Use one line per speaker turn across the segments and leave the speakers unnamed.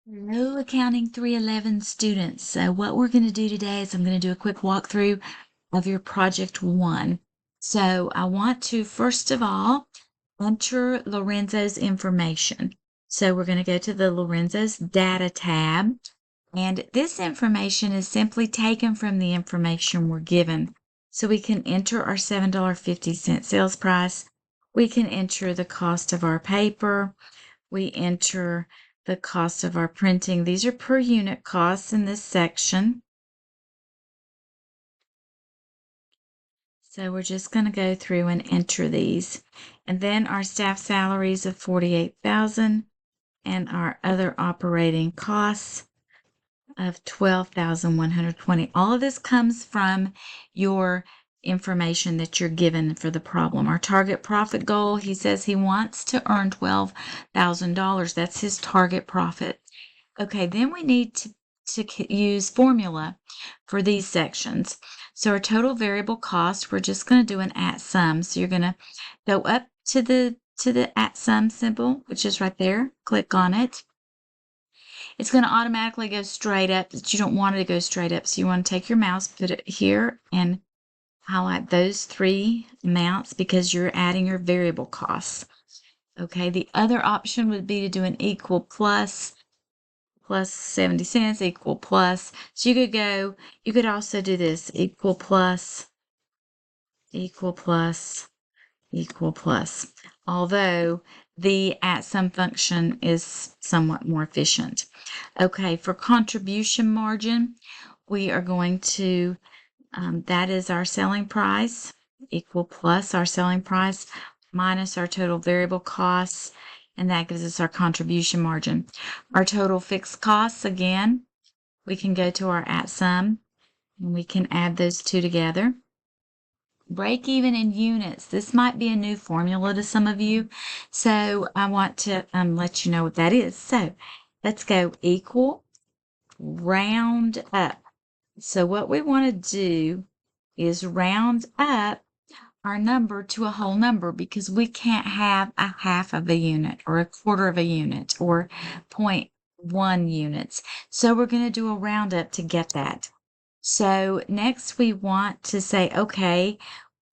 Hello, Accounting 311 students. So what we're going to do today is I'm going to do a quick walkthrough of your Project 1. So I want to, first of all, enter Lorenzo's information. So we're going to go to the Lorenzo's Data tab, and this information is simply taken from the information we're given. So we can enter our $7.50 sales price. We can enter the cost of our paper. We enter the cost of our printing. These are per unit costs in this section. So we're just going to go through and enter these. And then our staff salaries of $48,000 and our other operating costs of $12,120. All of this comes from your information that you're given for the problem. Our target profit goal, he says he wants to earn $12,000. That's his target profit. Okay, then we need to use formula for these sections. So our total variable cost, we're just going to do an at sum. So you're going to go up to the at sum symbol, which is right there. Click on it. It's going to automatically go straight up, but you don't want it to go straight up. So you want to take your mouse, put it here, and highlight those three amounts because you're adding your variable costs. Okay, the other option would be to do an equal plus 70 cents, equal plus. So you could also do this, equal plus, equal plus, equal plus. Although the at sum function is somewhat more efficient. Okay, for contribution margin, we are going to, that is our selling price, equal plus our selling price minus our total variable costs, and that gives us our contribution margin. Our total fixed costs, again, we can go to our at sum, and we can add those two together. Break even in units. This might be a new formula to some of you, so I want to let you know what that is. So let's go equal, round up. So what we want to do is round up our number to a whole number because we can't have a half of a unit or a quarter of a unit or 0.1 units. So we're going to do a roundup to get that. So next we want to say, okay,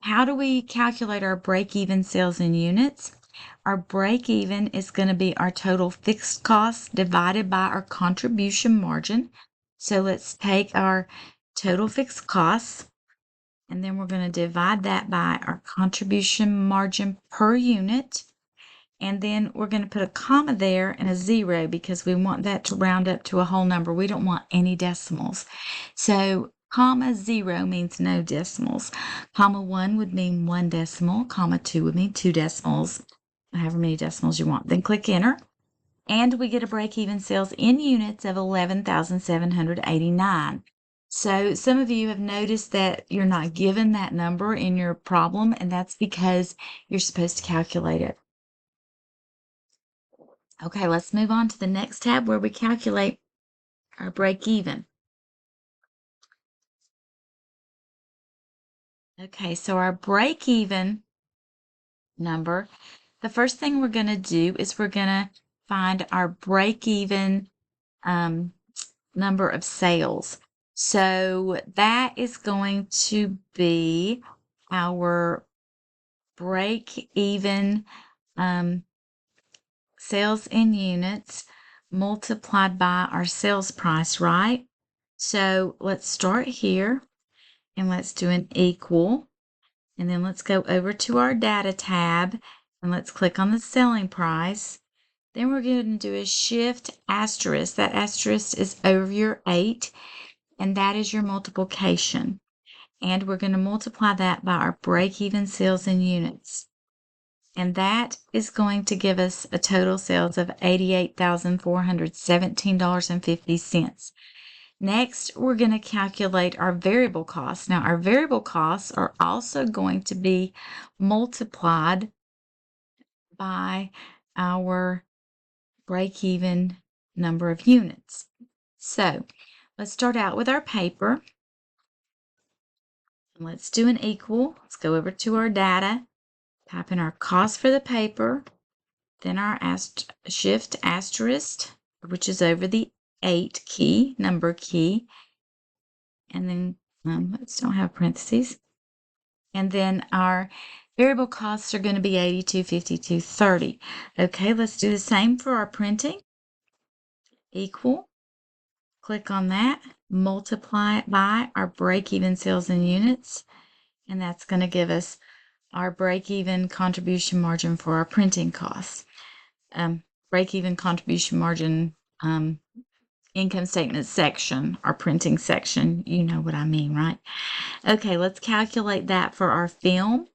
how do we calculate our break-even sales in units? Our break-even is going to be our total fixed costs divided by our contribution margin. So let's take our total fixed costs, and then we're going to divide that by our contribution margin per unit. And then we're going to put a comma there and a 0 because we want that to round up to a whole number. We don't want any decimals. So comma 0 means no decimals. Comma 1 would mean 1 decimal. Comma 2 would mean 2 decimals, however many decimals you want. Then click enter. And we get a break-even sales in units of 11,789. So some of you have noticed that you're not given that number in your problem, and that's because you're supposed to calculate it. Okay, let's move on to the next tab where we calculate our break-even. Okay, so our break-even number, the first thing we're going to do is we're going to find our break-even number of sales. So that is going to be our break-even sales in units multiplied by our sales price, right? So let's start here and let's do an equal. And then let's go over to our data tab and let's click on the selling price. Then we're going to do a shift asterisk. That asterisk is over your 8, and that is your multiplication. And we're going to multiply that by our break-even sales in units. And that is going to give us a total sales of $88,417.50. Next, we're going to calculate our variable costs. Now, our variable costs are also going to be multiplied by our break-even number of units. So, let's start out with our paper. Let's do an equal. Let's go over to our data. Type in our cost for the paper, then our shift asterisk, which is over the 8 key, number key. And then let's don't have parentheses. And then our variable costs are going to be 82.52.30. Okay, let's do the same for our printing. Equal. Click on that. Multiply it by our break-even sales in units. And that's going to give us our break-even contribution margin for our printing costs. Break-even contribution margin income statement section, our printing section. You know what I mean, right? Okay, let's calculate that for our film.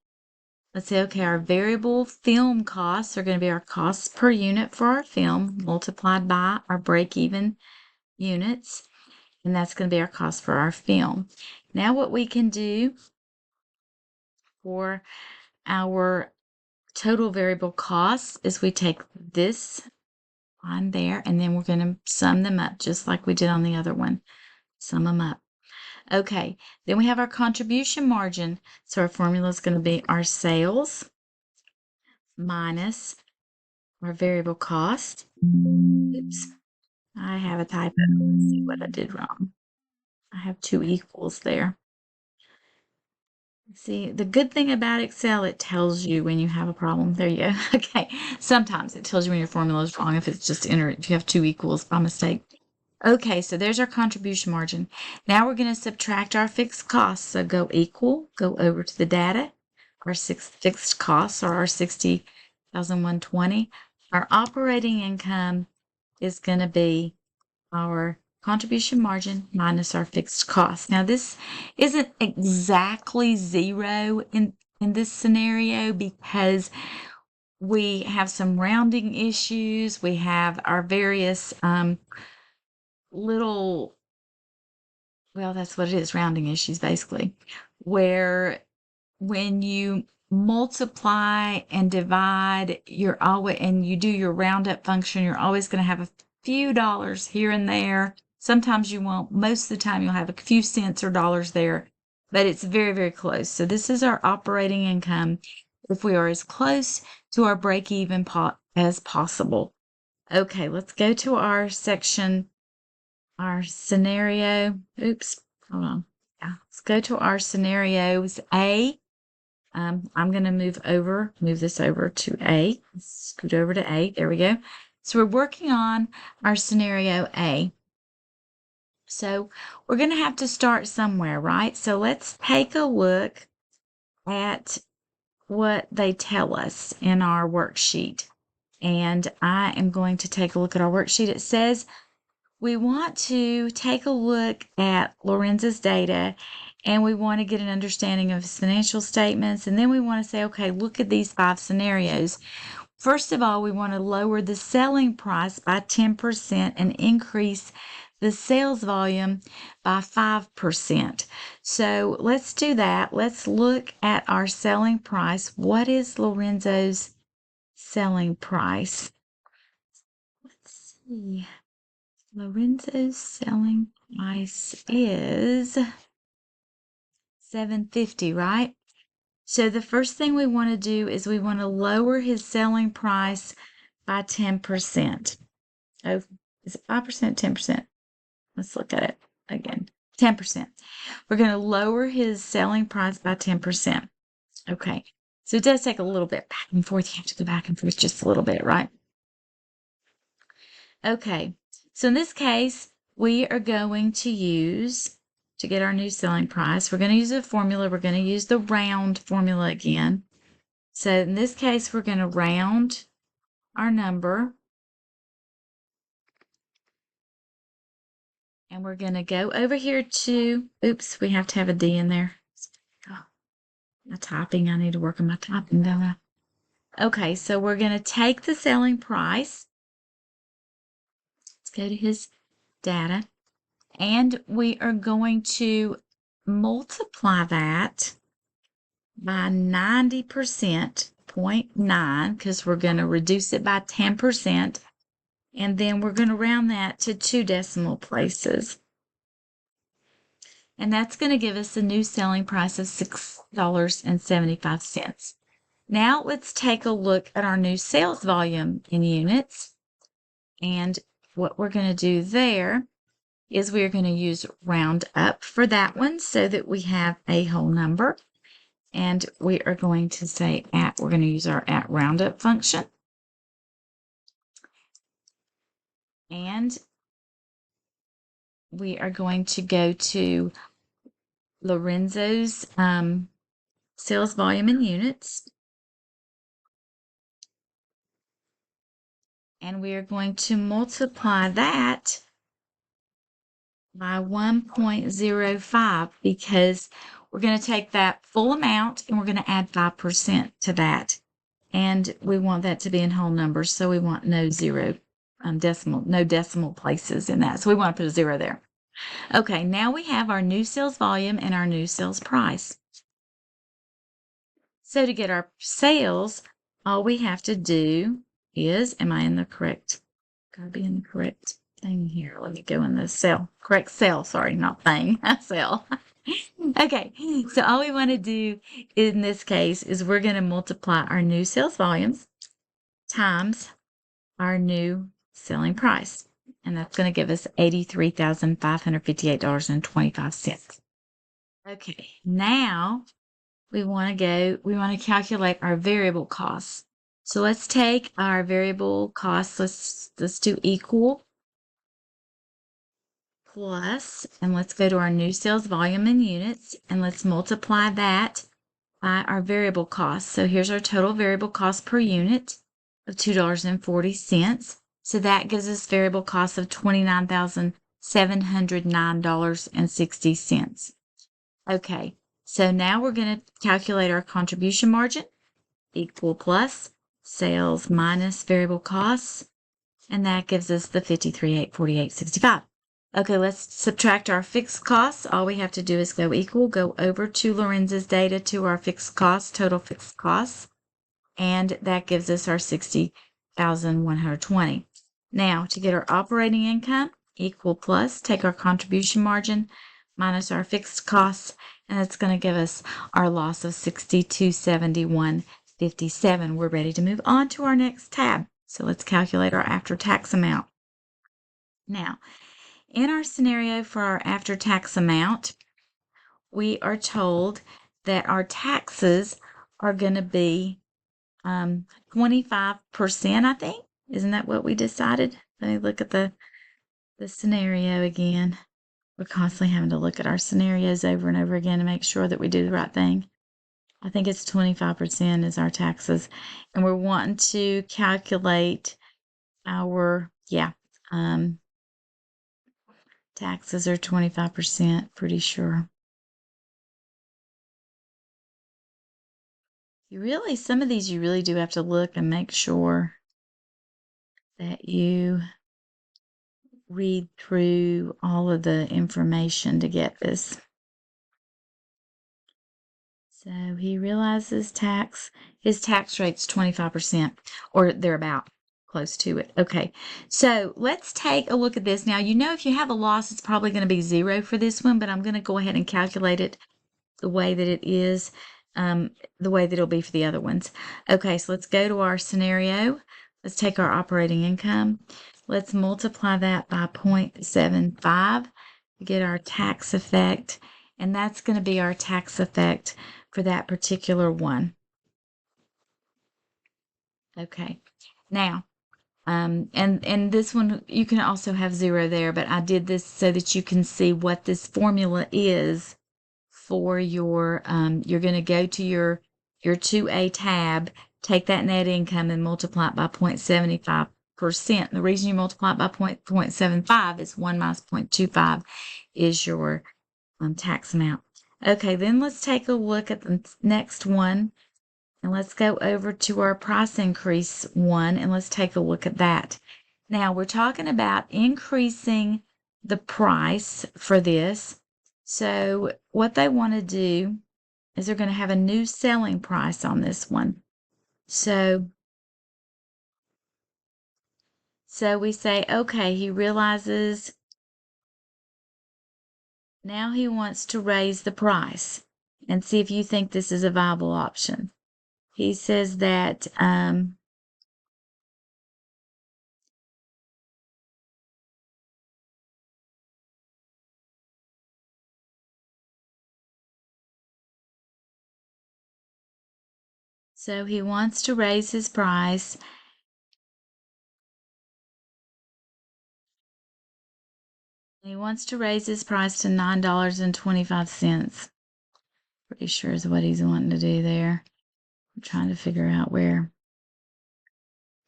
Let's say, okay, our variable film costs are going to be our costs per unit for our film multiplied by our break-even units, and that's going to be our cost for our film. Now what we can do for our total variable costs is we take this line there, and then we're going to sum them up just like we did on the other one. Sum them up. Okay, then we have our contribution margin. So our formula is going to be our sales minus our variable cost. Oops, I have a typo. Let's see what I did wrong. I have two equals there. See, the good thing about Excel, it tells you when you have a problem. There you go. Okay, sometimes it tells you when your formula is wrong if it's just if you have two equals by mistake. Okay, so there's our contribution margin. Now we're going to subtract our fixed costs. So go equal, go over to the data. Our fixed costs are our 60,120. Our operating income is going to be our contribution margin minus our fixed costs. Now this isn't exactly zero in this scenario because we have some rounding issues. We have our various little, well, that's what it is, rounding issues basically, where when you multiply and divide, and you do your roundup function, you're always going to have a few dollars here and there. Sometimes you won't. Most of the time you'll have a few cents or dollars there, but it's very, very close. So this is our operating income if we are as close to our break-even as possible. Okay, let's go to our section, our scenario. Oops, hold on. Yeah, let's go to our scenarios A. I'm going to move this over to A. Scoot over to A. There we go. So we're working on our scenario A. So we're going to have to start somewhere, right? So let's take a look at what they tell us in our worksheet. And I am going to take a look at our worksheet. It says we want to take a look at Lorenzo's data and we want to get an understanding of his financial statements. And then we want to say, okay, look at these 5 scenarios. First of all, we want to lower the selling price by 10% and increase the sales volume by 5%. So let's do that. Let's look at our selling price. What is Lorenzo's selling price? Let's see. Lorenzo's selling price is $750, right? So the first thing we want to do is we want to lower his selling price by 10%. Oh, is it 5%, 10%? Let's look at it again. 10%. We're going to lower his selling price by 10%. Okay. So it does take a little bit back and forth. You have to go back and forth just a little bit, right? Okay. So in this case, we are going to use, to get our new selling price, we're going to use a formula. We're going to use the round formula again. So in this case, we're going to round our number. And we're going to go over here to, oops, we have to have a D in there. Oh, my typing, I need to work on my typing, don't I? Okay, so we're going to take the selling price. Let's go to his data. And we are going to multiply that by 90%, 0.9, because we're going to reduce it by 10%. And then we're going to round that to 2 decimal places. And that's going to give us a new selling price of $6.75. Now let's take a look at our new sales volume in units. And what we're going to do there is we're going to use round up for that one so that we have a whole number. And we are going to say we're going to use our at roundup function. And we are going to go to Lorenzo's sales volume in units. And we are going to multiply that by 1.05 because we're going to take that full amount and we're going to add 5% to that. And we want that to be in whole numbers, so we want no decimal places in that. So we want to put a 0 there. Okay, now we have our new sales volume and our new sales price. So to get our sales, all we have to do is, am I in the correct, gotta be in the correct thing here. Let me go in the cell, correct cell, sorry, not thing, cell. Okay, so all we want to do in this case is we're going to multiply our new sales volumes times our new selling price. And that's going to give us $83,558.25. Okay, now we want to calculate our variable costs. So let's take our variable costs, let's do equal plus, and let's go to our new sales volume in units, and let's multiply that by our variable cost. So here's our total variable cost per unit of $2.40. So that gives us variable cost of $29,709.60. Okay, so now we're going to calculate our contribution margin, equal plus sales minus variable costs, and that gives us the $53,848.65. Okay, let's subtract our fixed costs. All we have to do is go over to Lorenzo's data to our fixed costs, total fixed costs, and that gives us our $60,120. Now, to get our operating income, equal plus, take our contribution margin minus our fixed costs, and it's going to give us our loss of $62,771.57. We're ready to move on to our next tab. So let's calculate our after-tax amount. Now, in our scenario for our after-tax amount, we are told that our taxes are going to be 25%, I think. Isn't that what we decided? Let me look at the scenario again. We're constantly having to look at our scenarios over and over again to make sure that we do the right thing. I think it's 25% is our taxes. And we're wanting to calculate our, taxes are 25%, pretty sure. Some of these you really do have to look and make sure that you read through all of the information to get this. So he realizes his tax rate's 25%, or thereabout, close to it. Okay, so let's take a look at this. Now, if you have a loss, it's probably going to be 0 for this one, but I'm going to go ahead and calculate it the way that it is, the way that it'll be for the other ones. Okay, so let's go to our scenario. Let's take our operating income. Let's multiply that by 0.75 to get our tax effect, and that's going to be our tax effect for that particular one. Okay, now, and this one, you can also have 0 there, but I did this so that you can see what this formula is for your, you're going to go to your 2A tab, take that net income and multiply it by 0.75%. The reason you multiply it by 0.75 is 1 minus 0.25 is your tax amount. Okay, then let's take a look at the next one, and let's go over to our price increase one, and let's take a look at that. Now, we're talking about increasing the price for this. So what they want to do is they're going to have a new selling price on this one. So we say, okay, he realizes now he wants to raise the price and see if you think this is a viable option. He says that So he wants to raise his price. He wants to raise his price to $9.25. Pretty sure is what he's wanting to do there. I'm trying to figure out where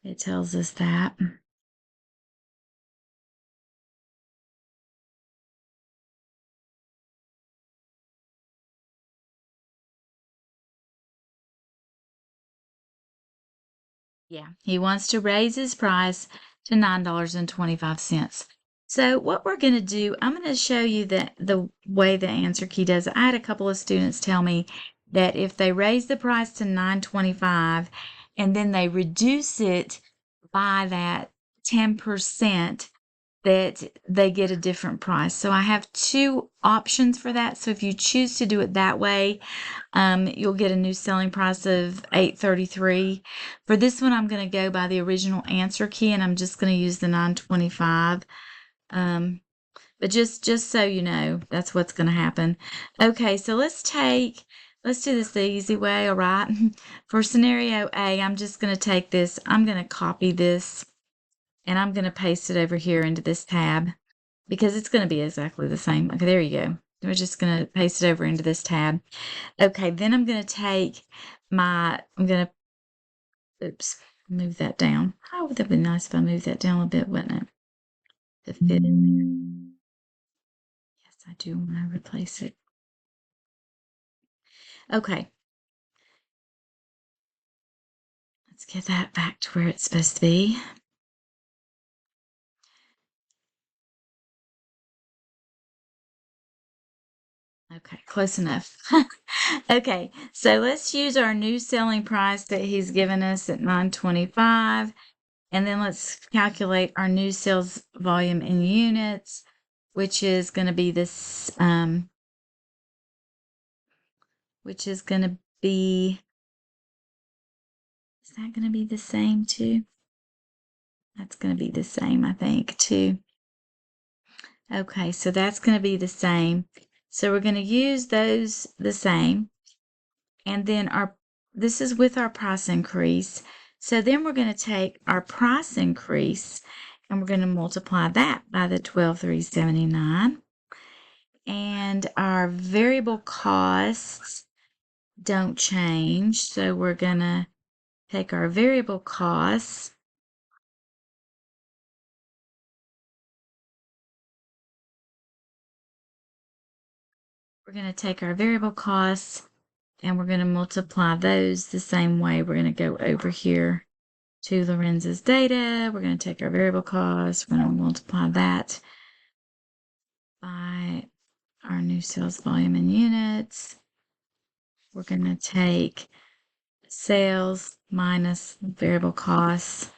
it tells us that. Yeah, he wants to raise his price to $9.25. So what we're going to do, I'm going to show you the way the answer key does it. I had a couple of students tell me that if they raise the price to $9.25 and then they reduce it by that 10%, that they get a different price. So I have two options for that. So if you choose to do it that way, you'll get a new selling price of $833. For this one, I'm going to go by the original answer key, and I'm just going to use the 925. But just so you know, that's what's going to happen. Okay, so let's do this the easy way, all right? For scenario A, I'm just going to take this, I'm going to copy this, and I'm going to paste it over here into this tab because it's going to be exactly the same. Okay, there you go. We're just going to paste it over into this tab. Okay, then I'm going to take oops, move that down. Oh, that'd be nice if I moved that down a bit, wouldn't it? To fit in there. Yes, I do want to replace it. Okay. Let's get that back to where it's supposed to be. Okay, close enough. Okay, so let's use our new selling price that he's given us at $925. And then let's calculate our new sales volume in units, which is going to be this, which is going to be, is that going to be the same too? That's going to be the same, I think, too. Okay, so that's going to be the same. So we're going to use those the same. And then this is with our price increase. So then we're going to take our price increase and we're going to multiply that by the 12,379. And our variable costs don't change. So we're going to take our variable costs. We're going to take our variable costs and we're going to multiply those the same way. We're going to go over here to Lorenz's data. We're going to take our variable costs. We're going to multiply that by our new sales volume in units. We're going to take sales minus variable costs.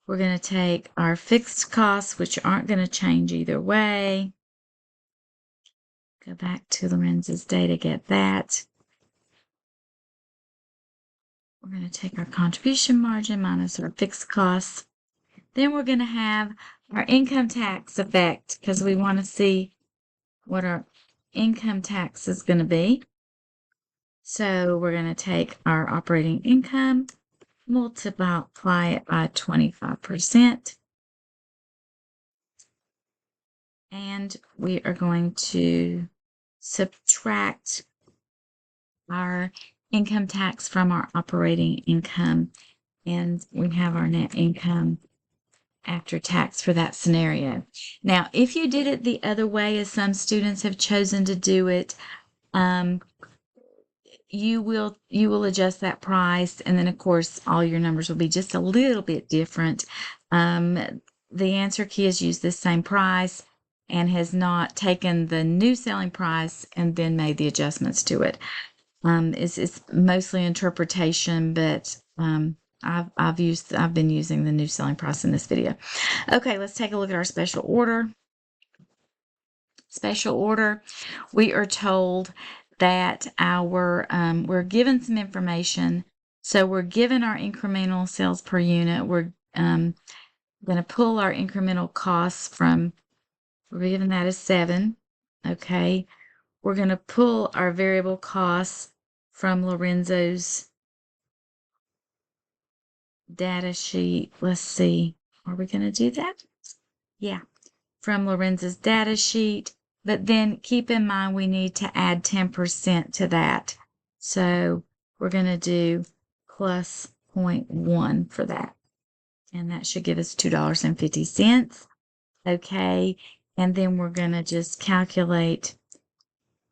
We're going to take our fixed costs, which aren't going to change either way. Go back to Lorenz's data, get that. We're going to take our contribution margin minus our fixed costs. Then we're going to have our income tax effect because we want to see what our income tax is going to be. So we're going to take our operating income, multiply it by 25%. And we are going to subtract our income tax from our operating income. And we have our net income after tax for that scenario. Now, if you did it the other way, as some students have chosen to do it, you will adjust that price, and then of course all your numbers will be just a little bit different. The answer key has used this same price and has not taken the new selling price and then made the adjustments to it. It's mostly interpretation, but I've been using the new selling price in this video. Okay, let's take a look at our special order. Special order, we are told that we're given some information. So we're given our incremental sales per unit. We're going to pull our incremental costs from, we're given that as 7. Okay. We're going to pull our variable costs from Lorenzo's data sheet. Let's see. Are we going to do that? Yeah. From Lorenza's data sheet. But then keep in mind we need to add 10% to that. So we're going to do plus 0.1 for that. And that should give us $2.50. Okay. And then we're going to just calculate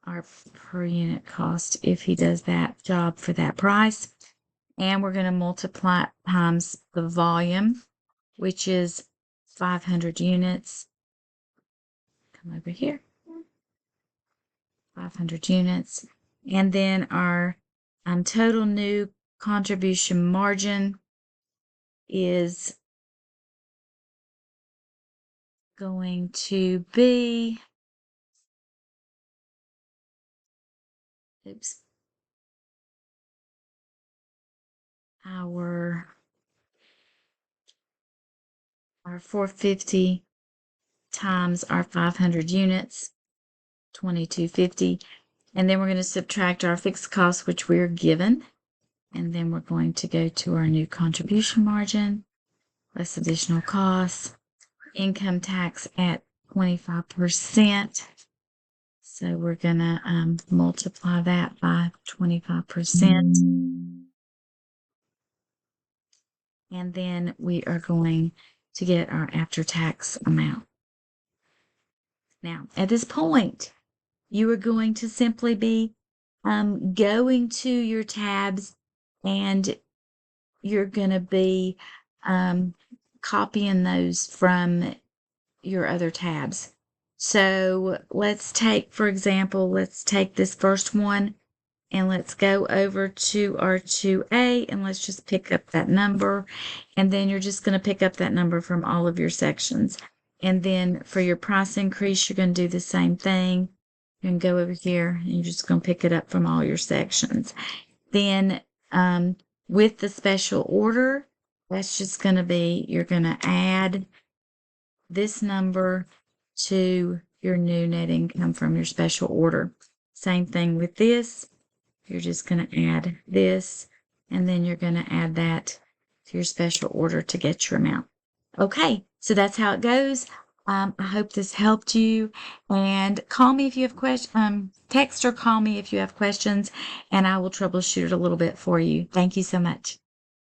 our per unit cost if he does that job for that price. And we're going to multiply times the volume, which is 500 units. Come over here. 500 units. And then our total new contribution margin is going to be, our 450 times our 500 units, 2250. And then we're going to subtract our fixed costs, which we're given. And then we're going to go to our new contribution margin, less additional costs, income tax at 25%. So we're going to multiply that by 25%. And then we are going to get our after-tax amount. Now, at this point, you are going to simply be going to your tabs, and you're going to be copying those from your other tabs. So let's take, for example, let's take this first one and let's go over to our 2A and let's just pick up that number. And then you're just going to pick up that number from all of your sections. And then for your price increase, you're going to do the same thing. You can go over here and you're just going to pick it up from all your sections. Then with the special order, that's just going to be, you're going to add this number to your new net income from your special order. Same thing with this. You're just going to add this, and then you're going to add that to your special order to get your amount. Okay, so that's how it goes. I hope this helped you, and call me if you have questions, text or call me if you have questions, and I will troubleshoot it a little bit for you. Thank you so much.